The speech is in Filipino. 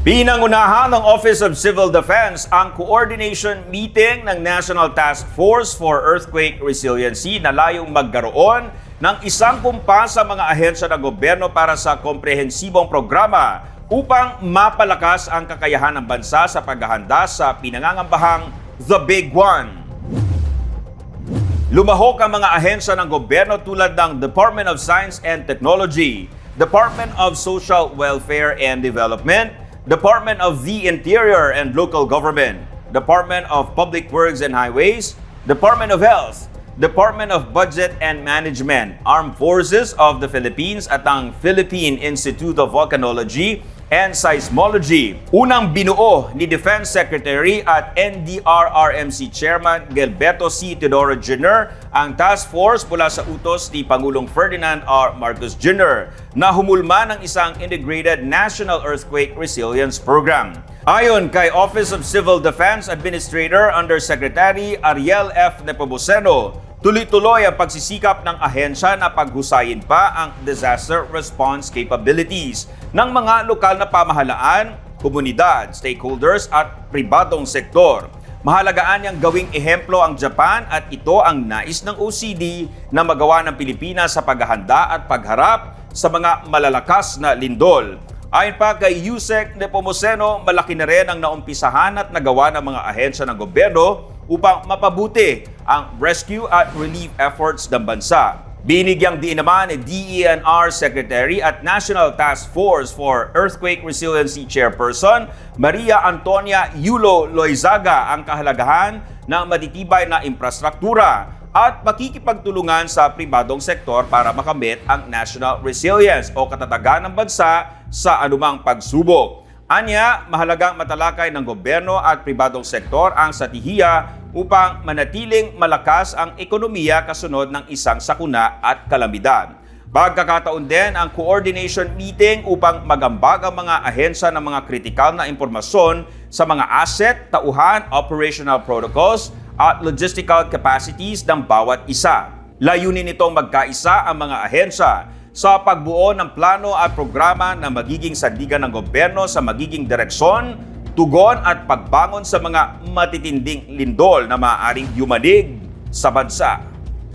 Pinangunahan ng Office of Civil Defense ang coordination meeting ng National Task Force for Earthquake Resiliency na layong magkaroon ng isang kumpas sa mga ahensya ng gobyerno para sa komprehensibong programa upang mapalakas ang kakayahan ng bansa sa paghahanda sa pinangangambahang The Big One. Lumahok ang mga ahensya ng gobyerno tulad ng Department of Science and Technology, Department of Social Welfare and Development, Department of the Interior and Local Government, Department of Public Works and Highways, Department of Health, Department of Budget and Management, Armed Forces of the Philippines at ang Philippine Institute of Volcanology and Seismology. Unang binuo ni Defense Secretary at NDRRMC Chairman Gilberto C. Teodoro Jr. ang task force mula sa utos ni Pangulong Ferdinand R. Marcos Jr. na humulma ng isang Integrated National Earthquake Resilience Program. Ayon kay Office of Civil Defense Administrator Undersecretary Ariel F. Nepomuceno, tuloy-tuloy ang pagsisikap ng ahensya na paghusayin pa ang disaster response capabilities ng mga lokal na pamahalaan, komunidad, stakeholders at pribadong sektor. Mahalagaan niyang gawing ehemplo ang Japan at ito ang nais ng OCD na magawa ng Pilipinas sa paghahanda at pagharap sa mga malalakas na lindol. Ayon pa kay Yusek Nepomuceno, malaki na rin ang naumpisahan at nagawa ng mga ahensya ng gobyerno upang mapabuti ang rescue at relief efforts ng bansa. Binigyang diin naman ni DENR Secretary at National Task Force for Earthquake Resiliency Chairperson Maria Antonia Yulo Loizaga ang kahalagahan ng matitibay na infrastruktura at pakikipagtulungan sa pribadong sektor para makamit ang national resilience o katatagan ng bansa sa anumang pagsubok. Anya, mahalagang matalakay ng gobyerno at pribadong sektor ang satihiya upang manatiling malakas ang ekonomiya kasunod ng isang sakuna at kalamidad. Pagkakataon din ang coordination meeting upang magambag ang mga ahensya ng mga kritikal na impormasyon sa mga asset, tauhan, operational protocols at logistical capacities ng bawat isa. Layunin nitong magkaisa ang mga ahensya sa pagbuo ng plano at programa na magiging sandigan ng gobyerno sa magiging direksyon, tugon at pagbangon sa mga matitinding lindol na maaaring yumanig sa bansa.